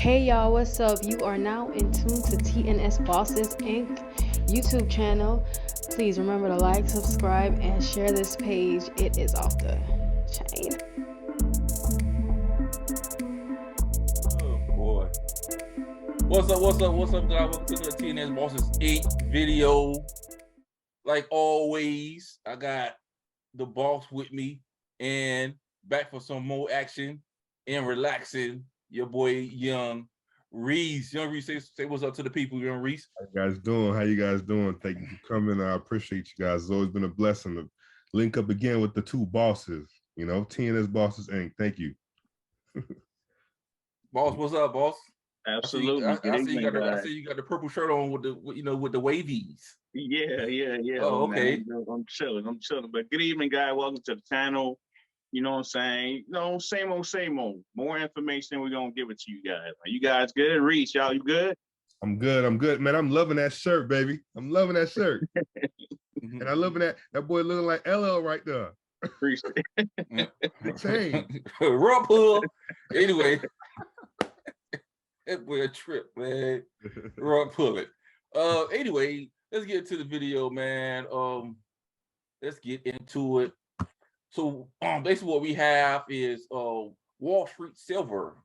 Hey y'all, what's up? You are now in tune to TNS Bosses Inc. YouTube channel. Please remember to like, subscribe, and share this page. It is off the chain. Oh boy. What's up, guys? Welcome to the TNS Bosses 8 video. Like always, I got the boss with me and back for some more action and relaxing. Your boy Young Reese. Young Reese, say what's up to the people, Young Reese. How you guys doing? How you guys doing? Thank you for coming. I appreciate you guys. It's always been a blessing to link up again with the two bosses, TNS Bosses Inc. Thank you. Boss, what's up, boss? Absolutely. I see you got the purple shirt on with the wavies. Yeah. Oh, okay. I'm chilling. But good evening, guys. Welcome to the channel. You know what I'm saying? Same old. More information, we're gonna give it to you guys. Are you guys good? Reese, y'all, you good? I'm good, man. I'm loving that shirt, baby. I'm loving that shirt. And I'm loving that boy looking like LL right there. Appreciate The chain. Raw pull. Anyway. That boy a trip, man. Raw pull it. Anyway, let's get into the video, man. Let's get into it. So basically what we have is Wall Street Silver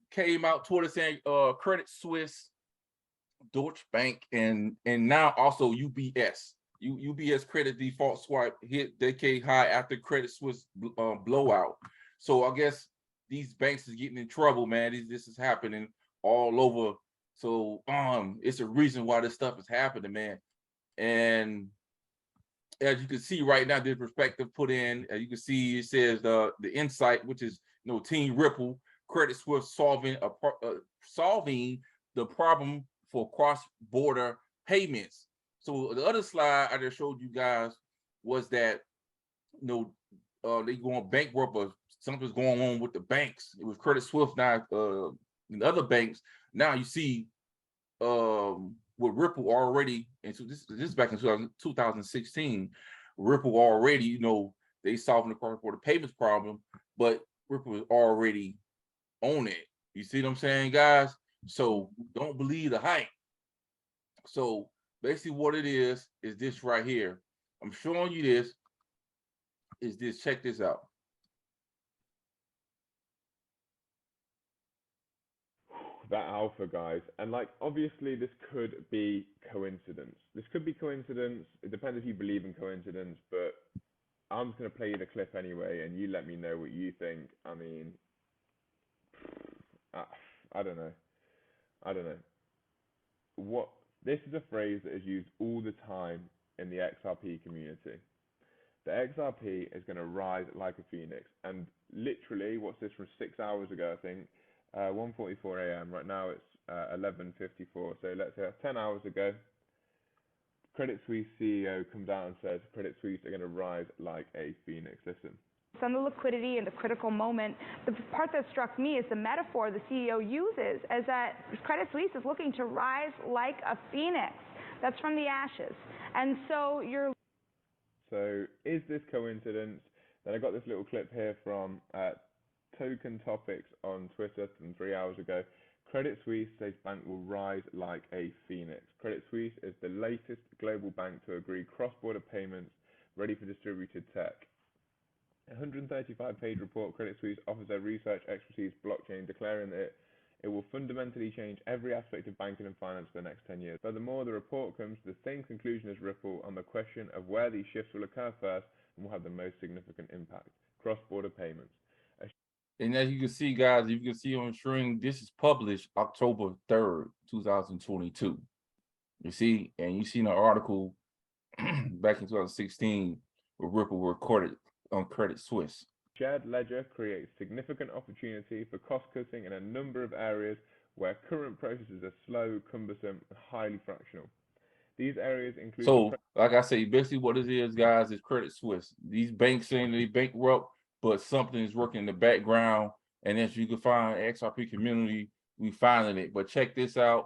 came out Twitter saying Credit Suisse, Deutsche Bank, and now also UBS. UBS credit default swap hit decade high after Credit Suisse blowout. So I guess these banks is getting in trouble, man. This is happening all over. So it's a reason why this stuff is happening, man. And as you can see right now, this perspective put in, as you can see, it says the insight, which is Team Ripple, Credit Suisse solving the problem for cross-border payments. So the other slide I just showed you guys was that they going bankrupt or something's going on with the banks. It was Credit Suisse now, and other banks. Now you see with Ripple already, and so this is back in 2016. Ripple already, they solving the cross-border payments problem, but Ripple is already on it. You see what I'm saying, guys? So don't believe the hype. So basically what it is this right here. I'm showing you this. Is this, check this out. That alpha, guys, and obviously this could be coincidence. It depends if you believe in coincidence, but I'm just going to play you the clip anyway, and you let me know what you think. I mean, I don't know what this is. A phrase that is used all the time in the XRP community. The XRP is going to rise like a phoenix, and literally, what's this, from 6 hours ago, I think, 1:44 a.m. Right now it's 11:54. So let's say 10 hours ago, Credit Suisse CEO comes out and says Credit Suisse are going to rise like a phoenix. Listen. On the liquidity and the critical moment, the part that struck me is the metaphor the CEO uses, as that Credit Suisse is looking to rise like a phoenix. That's from the ashes. And so So is this coincidence? Then I got this little clip here from Token Topics on Twitter from 3 hours ago. Credit Suisse says bank will rise like a phoenix. Credit Suisse is the latest global bank to agree cross-border payments ready for distributed tech. A 135-page report, Credit Suisse offers their research expertise blockchain, declaring that it will fundamentally change every aspect of banking and finance for the next 10 years. Furthermore, the report comes to the same conclusion as Ripple on the question of where these shifts will occur first and will have the most significant impact: cross-border payments. And as you can see, guys, you can see on screen, this is published October 3rd, 2022. You see, and you see in the article back in 2016 where Ripple recorded on Credit Suisse. Shared ledger creates significant opportunity for cost cutting in a number of areas where current processes are slow, cumbersome, and highly fractional. These areas include... So, like I say, basically what it is, guys, is Credit Suisse. These banks saying they bankrupt, but something is working in the background. And as you can find in the XRP community, we finding it. But check this out.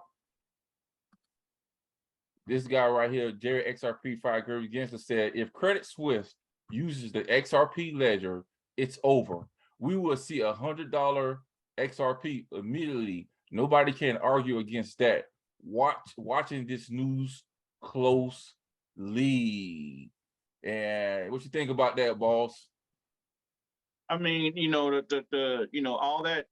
This guy right here, Jerry XRP 5 Gary Gensler, said, if Credit Suisse uses the XRP ledger, it's over. We will see $100 XRP immediately. Nobody can argue against that. Watching this news closely. And what you think about that, boss? I mean, you know, the you know, all that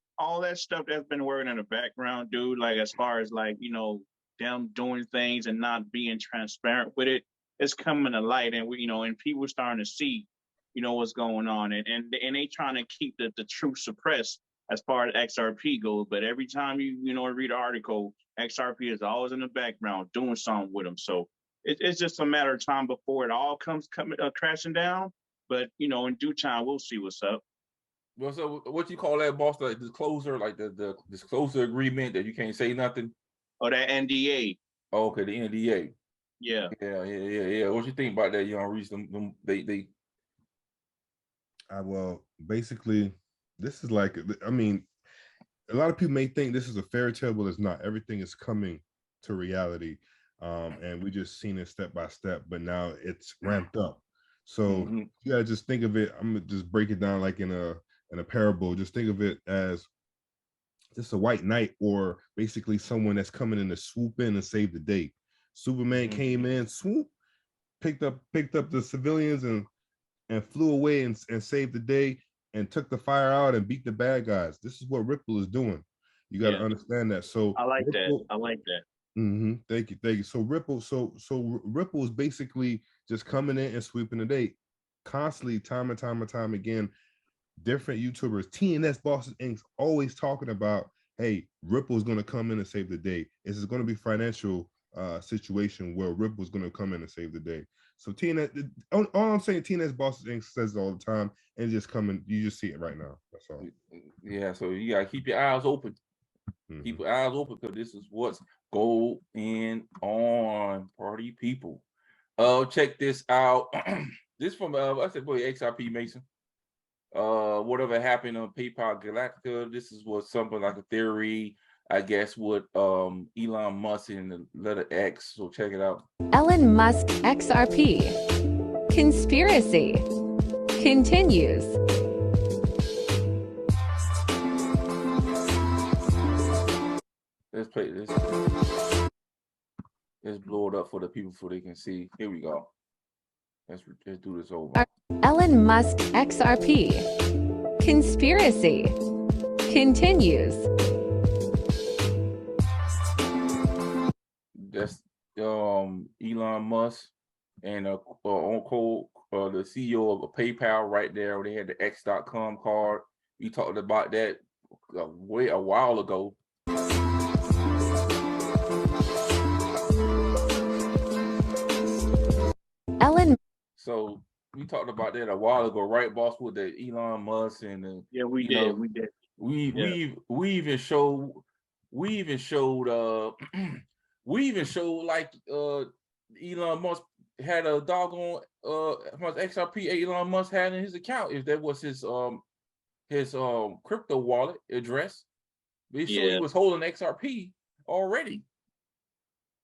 stuff that's been working in the background, dude, like as far as like, you know, them doing things and not being transparent with it, it's coming to light, and we, you know, and people starting to see, you know, what's going on, and they trying to keep the truth suppressed as far as XRP goes. But every time you know read an article, XRP is always in the background doing something with them. So it's just a matter of time before it all comes crashing down. But you know, in due time, we'll see what's up. Well, so what you call that, boss? Like disclosure, like the disclosure agreement that you can't say nothing. Oh, that NDA. Oh, okay, the NDA. Yeah. Yeah. What you think about that, young Reese? They. Well, basically, this is like, I mean, a lot of people may think this is a fairy tale, but it's not. Everything is coming to reality, and we just seen it step by step. But now it's ramped up. So you gotta just think of it. I'm gonna just break it down like in a parable. Just think of it as just a white knight, or basically someone that's coming in to swoop in and save the day. Superman came in, swoop, picked up the civilians and flew away and saved the day and took the fire out and beat the bad guys. This is what Ripple is doing. You got to understand that. So I like Ripple, that. I like that. Thank you. So Ripple, so Ripple is basically just coming in and sweeping the day, constantly, time and time again. Different YouTubers, TNS Bosses Inc. always talking about, hey, Ripple is going to come in and save the day. This is going to be financial situation where Ripple is going to come in and save the day. So TNS, all I'm saying, TNS Bosses Inc. says it all the time, and just coming, you just see it right now. That's all. Yeah, so you gotta keep your eyes open. Keep your eyes open, because this is what's going on, party people. Check this out. This from I said, boy, XRP Mason. Whatever happened on PayPal Galactica, this is what something like a theory, I guess, with Elon Musk in the letter X. So check it out. Elon Musk XRP conspiracy continues. Let's play this. Let's blow it up for the people so they can see. Here we go. Let's do this over. Elon Musk XRP conspiracy continues. That's Elon Musk and on code the CEO of PayPal right there. They had the X.com card. We talked about that a while ago. Elon. So we talked about that a while ago, right, boss? With the Elon Musk and the, we did. We even showed like Elon Musk had a doggone much XRP Elon Musk had in his account, if that was his crypto wallet address. They showed he was holding XRP already.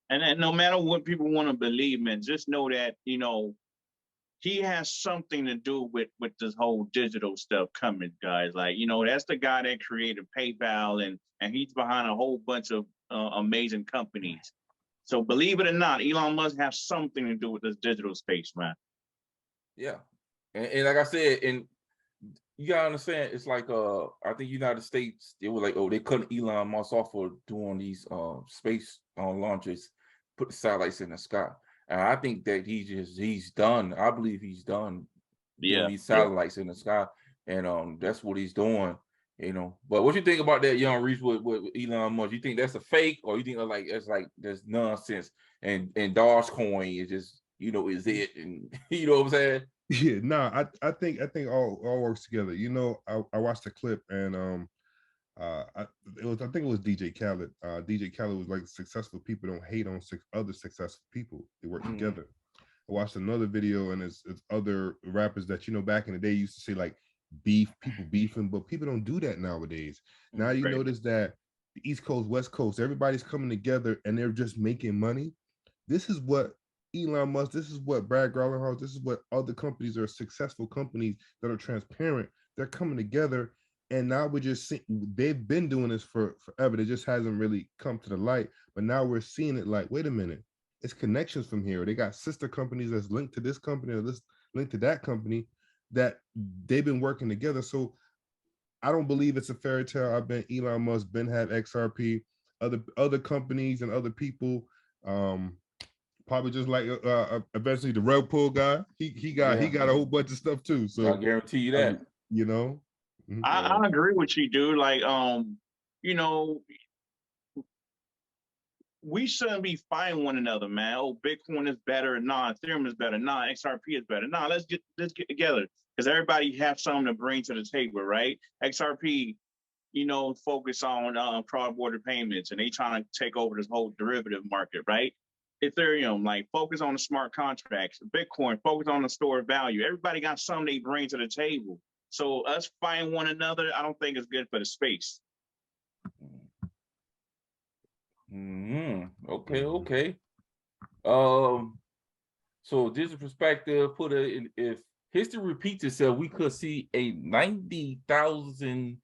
And no matter what people want to believe, man, just know that, you know, he has something to do with this whole digital stuff coming, guys. Like, you know, that's the guy that created PayPal, and he's behind a whole bunch of amazing companies. So believe it or not, Elon Musk has something to do with this digital space, man. Yeah. And like I said, and you gotta understand, it's like I think United States, they were like, oh, they cut Elon Musk off for doing these space launches, put the satellites in the sky. And I think that he's done. I believe he's done doing these satellites in the sky. And that's what he's doing, you know. But what you think about that, young Reese, with Elon Musk? You think that's a fake, or you think like it's like there's nonsense and Dogecoin is just, you know, is it, and you know what I'm saying? Yeah, no, I think all works together. You know, I watched the clip, and I think it was DJ Khaled. DJ Khaled was like, successful people don't hate on other successful people. They work together. I watched another video, and it's other rappers that, you know, back in the day used to say like people beefing, but people don't do that nowadays. Now you notice that the East Coast, West Coast, everybody's coming together and they're just making money. This is what Elon Musk, this is what Brad Garlinghouse, this is what other companies are, successful companies that are transparent. They're coming together And now we're just seeing, they've been doing this for forever. It just hasn't really come to the light. But now we're seeing it like, wait a minute, it's connections from here. They got sister companies that's linked to this company or this linked to that company that they've been working together. So I don't believe it's a fairy tale. I've been Elon Musk, been had XRP, other companies and other people. Probably just like eventually the rug pull guy. He got a whole bunch of stuff too. So I guarantee you that. you know. I agree with you, dude. Like, you know, we shouldn't be fighting one another, man. Oh, Bitcoin is better, nah, Ethereum is better, nah, XRP is better. Nah, let's get together. Because everybody have something to bring to the table, right? XRP, you know, focus on cross-border payments, and they trying to take over this whole derivative market, right? Ethereum, like, focus on the smart contracts. Bitcoin, focus on the store of value. Everybody got something they bring to the table. So us fighting one another, I don't think is good for the space. Okay. So this perspective if history repeats itself, we could see a 90,000%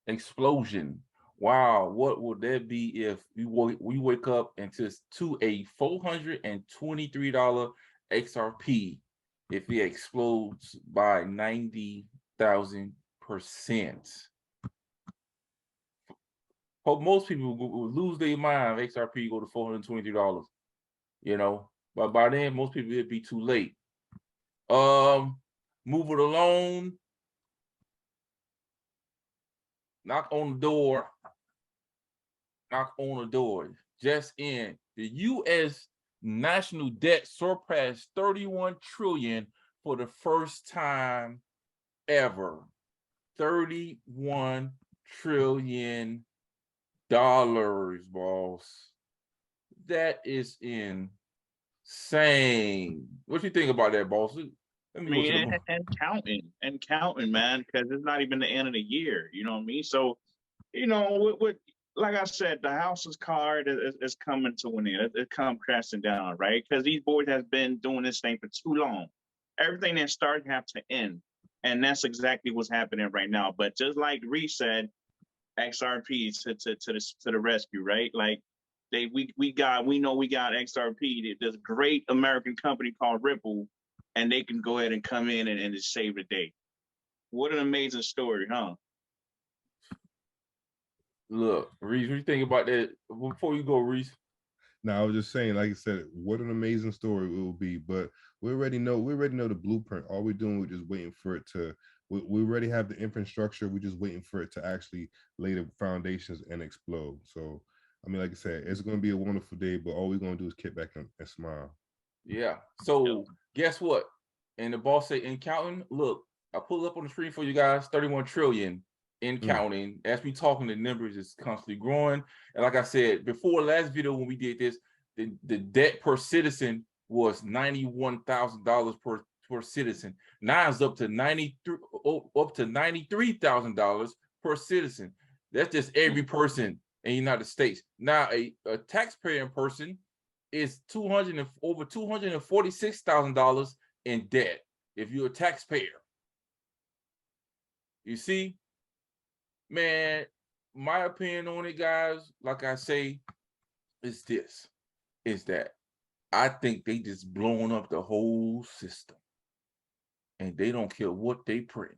explosion. Wow, what would that be if we wake up into a $423 XRP if it explodes by 90,000%? Most people will lose their mind if XRP go to $423, you know, but by then most people it'd be too late. Move it along. Knock on the door. Just in, the U.S. national debt surpassed 31 trillion for the first time ever. 31 trillion dollars, boss. That is insane. What you think about that, boss? I mean, and counting, man, because it's not even the end of the year. You know what I mean? So, you know, like I said, the house's card is coming to an end. It come crashing down, right? Because these boys has been doing this thing for too long. Everything that started have to end, and that's exactly what's happening right now. But just like Reese said, XRP to the rescue, right? Like we know we got XRP, this great American company called Ripple, and they can go ahead and come in and just save the day. What an amazing story, huh? Look, Reese, what do you think about that? Before you go, Reese. No, I was just saying, like I said, what an amazing story it will be. But we already know the blueprint. All we're doing, we're just waiting for it to. We already have the infrastructure. We're just waiting for it to actually lay the foundations and explode. So, I mean, like I said, it's going to be a wonderful day. But all we're going to do is kick back and smile. Yeah. So guess what? And the boss said, in counting, look, I pulled up on the screen for you guys, 31 trillion in counting. As we talking, the numbers is constantly growing. And like I said before, last video when we did this, the debt per citizen was $91,000 per citizen. Now it's up to $93,000 per citizen. That's just every person in the United States. Now a taxpayer person is over $246,000 in debt if you're a taxpayer. You see, man, my opinion on it, guys, like I say, is that I think they just blowing up the whole system, and they don't care what they print.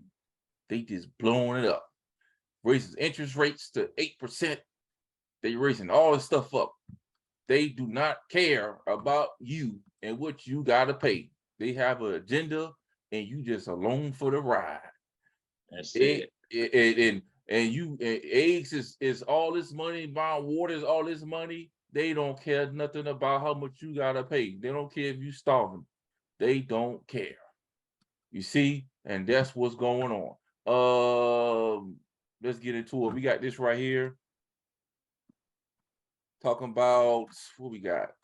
They just blowing it up, raises interest rates to 8%. They raising all this stuff up. They do not care about you and what you gotta pay. They have an agenda, and you just along for the ride. That's it. And eggs is all this money, buying water is all this money. They don't care nothing about how much you gotta pay. They don't care if you starving. They don't care. You see, and that's what's going on. Let's get into it. We got this right here. Talking about what we got.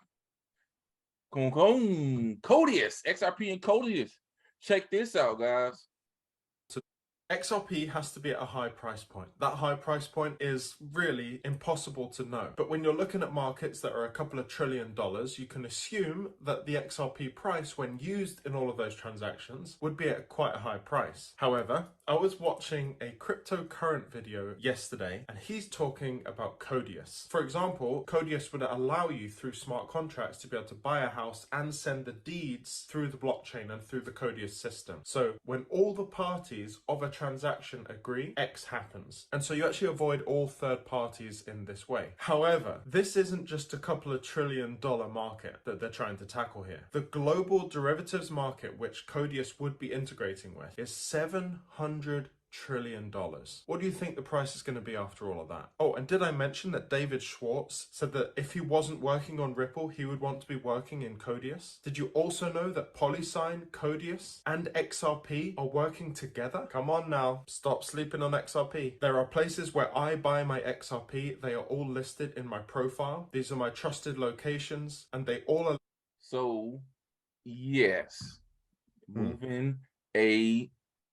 Codius, XRP and Codius. Check this out, guys. XRP has to be at a high price point. That high price point is really impossible to know. But when you're looking at markets that are a couple of $1 trillion, you can assume that the XRP price, when used in all of those transactions, would be at quite a high price. However, I was watching a cryptocurrency video yesterday, and he's talking about Codius. For example, Codius would allow you through smart contracts to be able to buy a house and send the deeds through the blockchain and through the Codius system. So when all the parties of a transaction agree, X happens. And so you actually avoid all third parties in this way. However, this isn't just a couple of $1 trillion market that they're trying to tackle here. The global derivatives market, which Codius would be integrating with, is $700 trillion. What do you think the price is going to be after all of that? Oh, and did I mention that David Schwartz said that if he wasn't working on Ripple, he would want to be working in Codius? Did you also know that Polysign, Codius, and XRP are working together? Come on now, stop sleeping on XRP. There are places where I buy my XRP. They are all listed in my profile. These are my trusted locations, and they all are. So, yes, moving a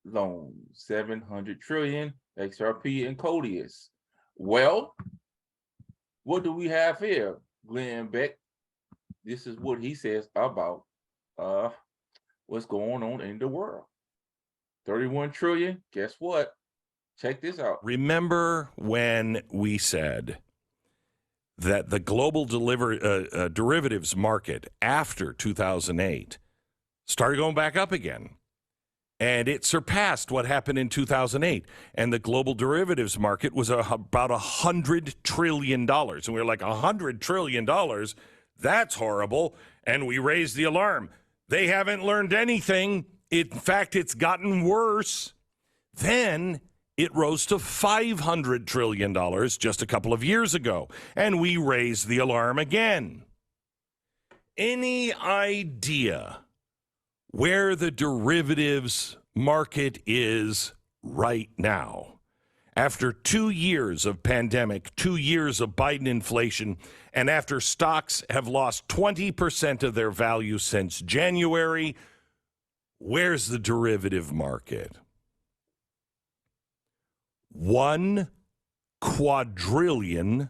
loan, 700 trillion, XRP and Codius. Well, what do we have here, Glenn Beck? This is what he says about what's going on in the world. 31 trillion, guess what? Check this out. Remember when we said that the global derivatives market after 2008 started going back up again? And it surpassed what happened in 2008. And the global derivatives market was about $100 trillion. And we were like, $100 trillion? That's horrible. And we raised the alarm. They haven't learned anything. In fact, it's gotten worse. Then it rose to $500 trillion just a couple of years ago. And we raised the alarm again. Any idea where the derivatives market is right now? After 2 years of pandemic, 2 years of Biden inflation, and after stocks have lost 20% of their value since January, where's the derivative market? $1 quadrillion.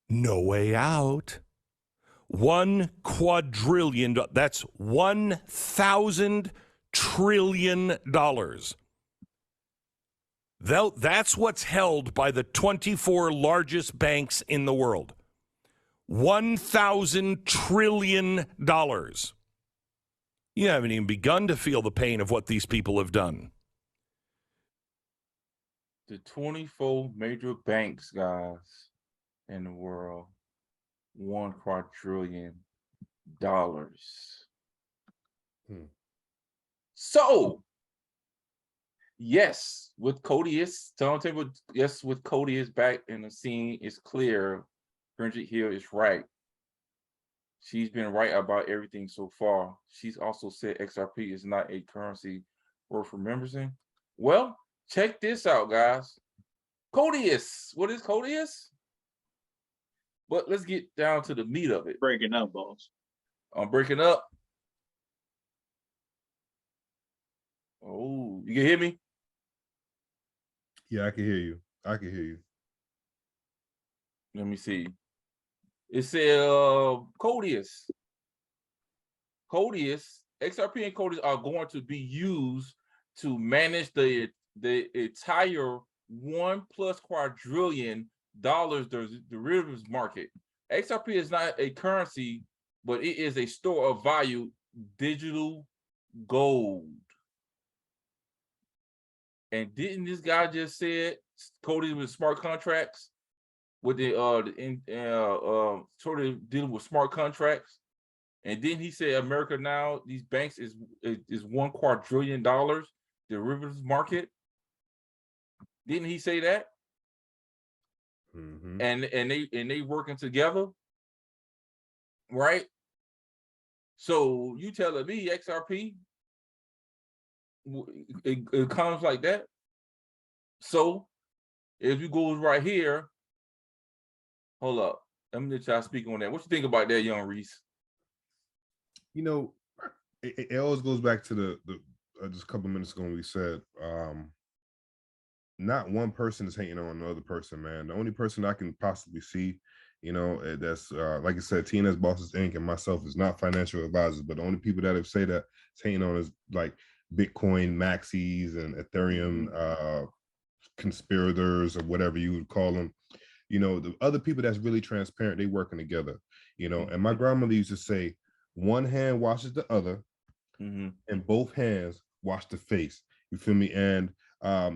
No way out. 1 quadrillion, that's 1,000 trillion dollars. That's what's held by the 24 largest banks in the world. $1,000 trillion. You haven't even begun to feel the pain of what these people have done. The 24 major banks, guys, in the world. $1 quadrillion. So, yes, with Codius, turntable, yes, with Codius back in the scene, it's clear Bridget Hill is right. She's been right about everything so far. She's also said XRP is not a currency worth remembering. Well, check this out, guys. Codius. What is Codius? But let's get down to the meat of it. Breaking up, boss. I'm breaking up. Oh, you can hear me? Yeah, I can hear you. I can hear you. Let me see. It said Codius. XRP and Codius are going to be used to manage the entire $1+ quadrillion derivatives market. XRP is not a currency, but it is a store of value, digital gold. And didn't this guy just said Codius with smart contracts? With the sort of dealing with smart contracts, and then he said America now, these banks is $1 quadrillion derivatives market. Didn't he say that? Mm-hmm. And they working together, right? So you telling me XRP it comes like that? So if you go right here. Hold up. Let me let y'all speak on that. What you think about that, young Reese? You know, it always goes back to just a couple minutes ago when we said, not one person is hating on another person, man. The only person I can possibly see, that's like I said, TNS Bosses Inc. and myself is not financial advisors, but the only people that have say that is hating on is like Bitcoin maxis and Ethereum conspirators or whatever you would call them. The other people that's really transparent, they working together. And my grandmother used to say, one hand washes the other, and both hands wash the face. You feel me? And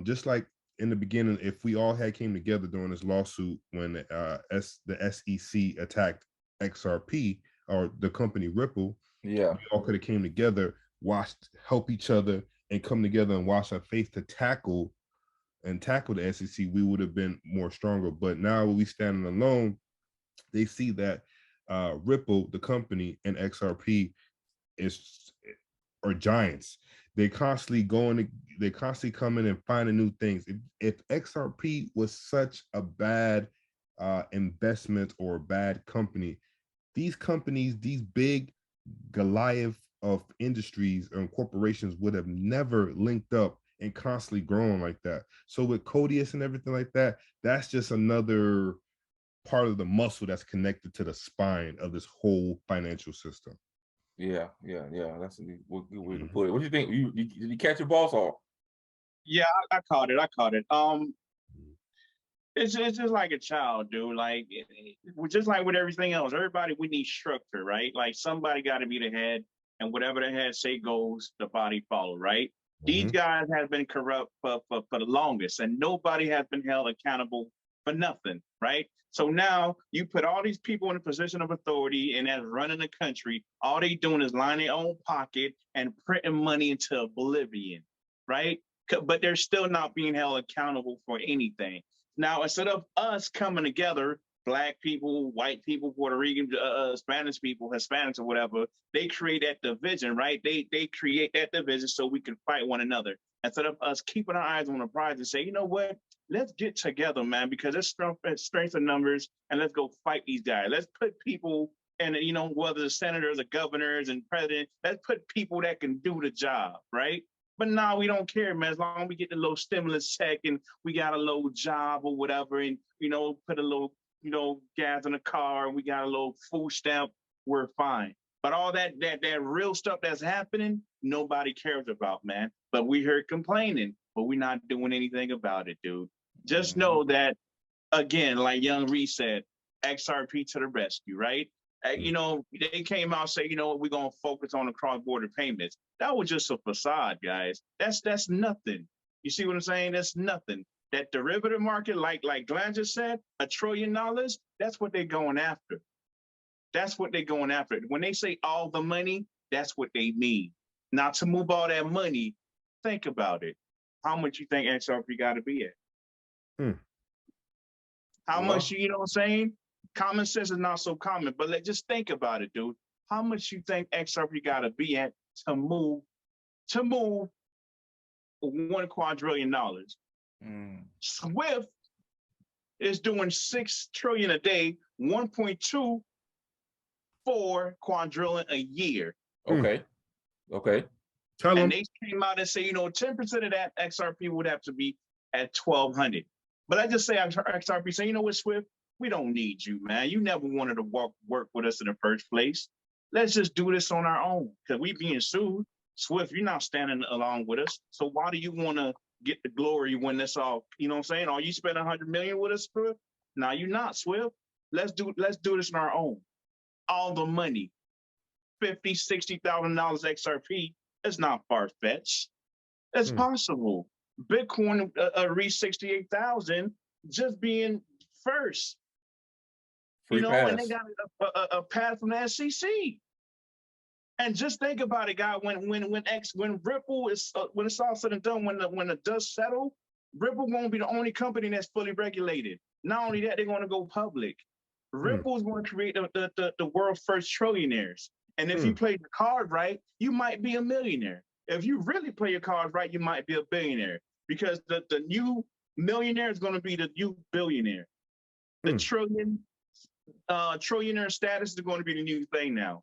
just like in the beginning, if we all had came together during this lawsuit when the SEC attacked XRP or the company Ripple, we all could have came together, help each other, and come together and wash our face to tackle the SEC, we would have been more stronger. But now we standing alone, they see that Ripple, the company, and XRP are giants. They constantly coming and finding new things. If XRP was such a bad investment or a bad company, these companies, these big Goliath of industries and corporations would have never linked up and constantly growing like that. So with Codius and everything like that, that's just another part of the muscle that's connected to the spine of this whole financial system. Yeah. That's a good way to put it. What do you think? Did you catch your boss off? Yeah, I caught it. It's just like a child, dude. Like, just like with everything else, everybody, we need structure, right? Like, somebody got to be the head, and whatever the head say goes, the body follow, right? These guys have been corrupt for the longest, and nobody has been held accountable for nothing, right? So now you put all these people in a position of authority and as running the country, all they doing is lining their own pocket and printing money into oblivion, right? But they're still not being held accountable for anything. Now, instead of us coming together, Black people, white people, Puerto Rican, Spanish people, Hispanics or whatever, they create that division, right? They create that division so we can fight one another. Instead of us keeping our eyes on the prize and say, you know what? Let's get together, man, because it's strength of numbers, and let's go fight these guys. Let's put people, and whether the senators, the governors, and president, let's put people that can do the job, right? But now we don't care, man. As long as we get the little stimulus check and we got a little job or whatever, and put a little gas in the car, and we got a little food stamp, we're fine. But all that real stuff that's happening, nobody cares about, man. But we heard complaining, but we're not doing anything about it, dude. Just know that, again, like Young Reese said, XRP to the rescue, right? They came out and say, we're going to focus on the cross-border payments. That was just a facade, guys. That's nothing. You see what I'm saying? That's nothing. That derivative market, like Glenn just said, $1 trillion, that's what they're going after. That's what they're going after. When they say all the money, that's what they mean. Now, to move all that money, think about it. How much you think XRP got to be at? How much, you know what I'm saying? Common sense is not so common, but just think about it, dude. How much you think XRP got to be at to move $1 quadrillion? Swift is doing 6 trillion a day, 1.24 quadrillion a year. Okay. And they came out and say, 10% of that XRP would have to be at 1,200. But I just say XRP say, you know what, Swift, we don't need you, man. You never wanted to work with us in the first place. Let's just do this on our own because we being sued. Swift, you're not standing along with us. So why do you want to get the glory when this all, you know what I'm saying? Are you spending 100 million with us, Swift? No, you're not, Swift. Let's do this on our own. All the money, $50,000, $60,000 XRP, it's not far-fetched. It's possible. Bitcoin reached 68,000 just being first. Free pass. And they got a pass from the SEC. And just think about it, guys. When Ripple is when it's all said and done, when the dust settle, Ripple won't be the only company that's fully regulated. Not only that, they're going to go public. Ripple is going to create the world's first trillionaires. And if you play the card right, you might be a millionaire. If you really play your cards right, you might be a billionaire, because the new millionaire is going to be the new billionaire. The trillionaire status is going to be the new thing now.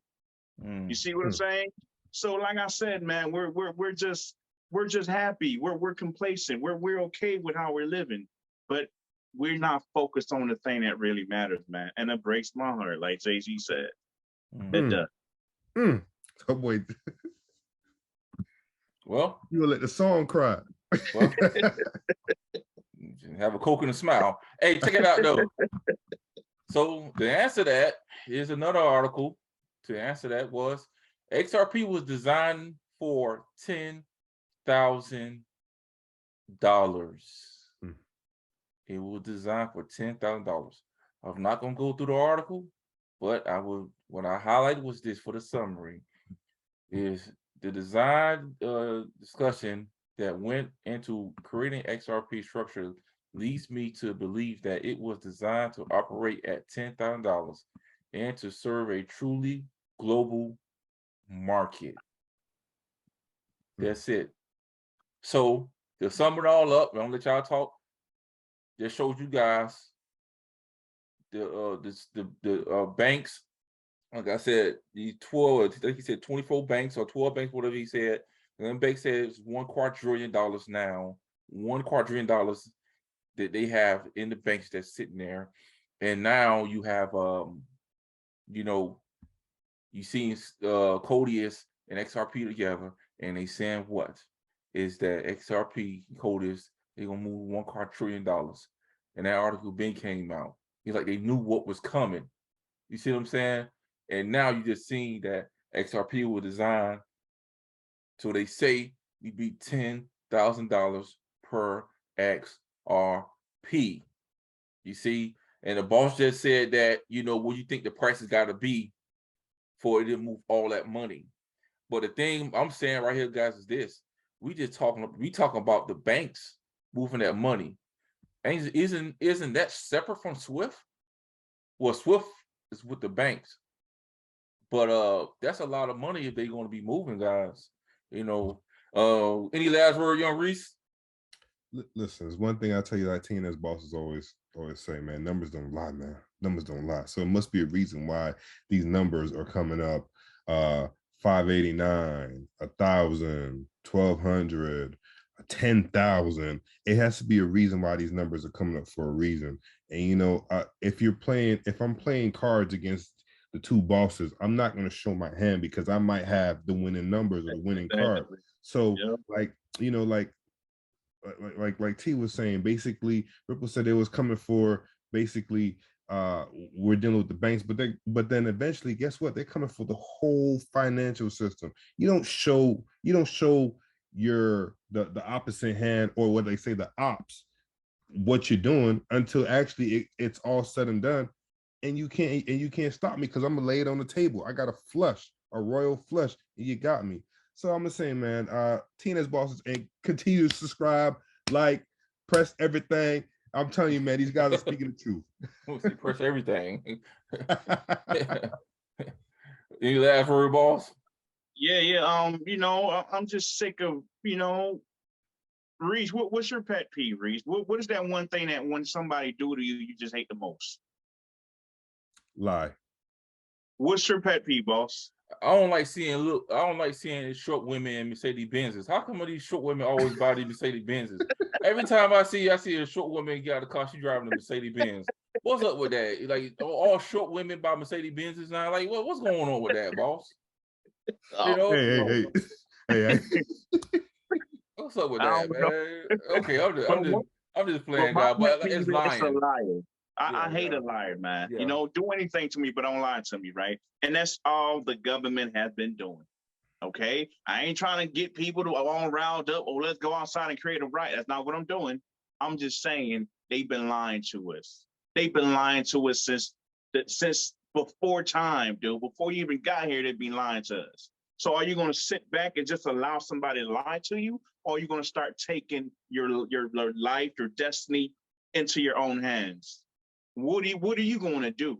You see what I'm saying? So, like I said, man, we're just we're just happy. We're complacent. We're okay with how we're living, but we're not focused on the thing that really matters, man. And it breaks my heart, like Jay-Z said. It does. Oh boy, Well, you gonna let the song cry. well, have a Coke and a smile. Hey, check it out though. So the answer to that is another article. To answer that was XRP was designed for $10,000. It was designed for $10,000. I'm not gonna go through the article, but I will. What I highlighted was this for the summary: is the design discussion that went into creating XRP structure leads me to believe that it was designed to operate at $10,000 and to serve a truly global market. That's it. So to sum it all up, I'm gonna let y'all talk. Just showed you guys the banks. Like I said, the 12, I think he said 24 banks or 12 banks, whatever he said. And then bank said it's $1 quadrillion now, $1 quadrillion that they have in the banks that's sitting there. And now you have, you know, you see Codius and XRP together, and they saying what is that XRP Codius, they're gonna move $1 quadrillion. And that article been came out. He's like, they knew what was coming. You see what I'm saying? And now you just seen that XRP was designed so they say we be $10,000 per XRP. You see, and the boss just said that, you know, what you think the price has got to be for it to move all that money. But the thing I'm saying right here, guys, is this: we talking about the banks moving that money. And isn't that separate from Swift? Well, Swift is with the banks. But that's a lot of money if they're going to be moving, guys. You know, any last word, young Reese? Listen, there's one thing I tell you that TNS bosses always say, man, numbers don't lie, man. Numbers don't lie. So it must be a reason why these numbers are coming up 589, 1,000, 1,200, 10,000. It has to be a reason why these numbers are coming up for a reason. And you know, if I'm playing cards against the two bosses, I'm not going to show my hand because I might have the winning numbers or the winning card. So like, you know, like T was saying, basically Ripple said it was coming for basically we're dealing with the banks, but then eventually, guess what? They're coming for the whole financial system. You don't show your the opposite hand, or what they say, the ops, what you're doing until actually it's all said and done. And you can't stop me because I'm gonna lay it on the table. I got a royal flush, and you got me. So I'm gonna say, man, TNS bosses, and continue to subscribe, like, press everything. I'm telling you, man, these guys are speaking the truth. Press everything. Any last word, boss? Yeah. You know, I'm just sick of, you know, Reese. What's your pet peeve, Reese? What is that one thing that when somebody do to you, you just hate the most? Lie. What's your pet peeve, boss? I don't like seeing short women in Mercedes Benzes. How come these short women always buy these Mercedes Benzes? Every time I see a short woman get out of the car, she driving a Mercedes Benz. What's up with that? Like, all short women buy Mercedes Benzes now? Like, what's going on with that, boss? You know? Hey. What's up with that, man? Okay, I'm just playing, guy, but it's lying. It's a liar. I hate a liar, man. Yeah. You know, do anything to me, but don't lie to me, right? And that's all the government has been doing. Okay? I ain't trying to get people to all riled up, or let's go outside and create a riot. That's not what I'm doing. I'm just saying they've been lying to us. They've been lying to us since before time, dude. Before you even got here, they've been lying to us. So are you going to sit back and just allow somebody to lie to you? Or are you going to start taking your life, your destiny into your own hands? What are you going to do?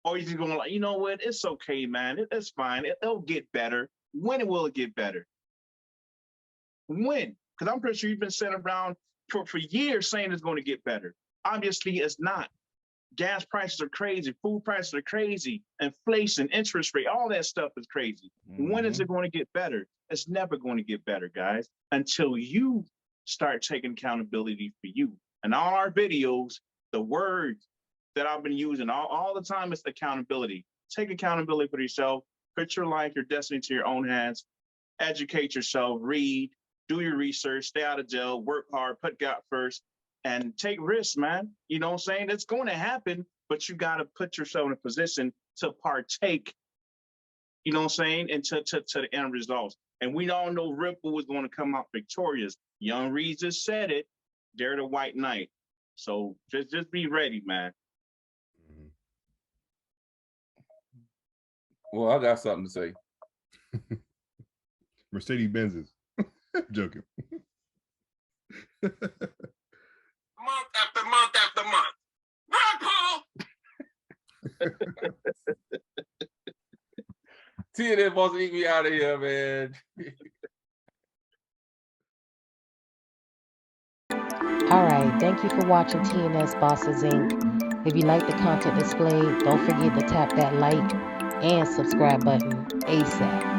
Or are you just going to, like, you know what? It's okay, man. It's fine. It'll get better. When will it get better? When? Because I'm pretty sure you've been sitting around for years saying it's going to get better. Obviously, it's not. Gas prices are crazy. Food prices are crazy. Inflation, interest rate, all that stuff is crazy. When is it going to get better? It's never going to get better, guys, until you start taking accountability for you. And all our videos, the word that I've been using all the time is accountability. Take accountability for yourself. Put your life, your destiny to your own hands. Educate yourself, read, do your research, stay out of jail, work hard, put God first, and take risks, man. You know what I'm saying? It's going to happen, but you got to put yourself in a position to partake, you know what I'm saying, and to the end results. And we all know Ripple was going to come out victorious. Young Reed just said it. They're the white knight. So just be ready, man. Well, I got something to say. Mercedes Benzes. Joking. Month after month after month. TNS wants to eat me out of here, man. All right, thank you for watching TNS Bosses Inc. If you like the content displayed, don't forget to tap that like and subscribe button ASAP.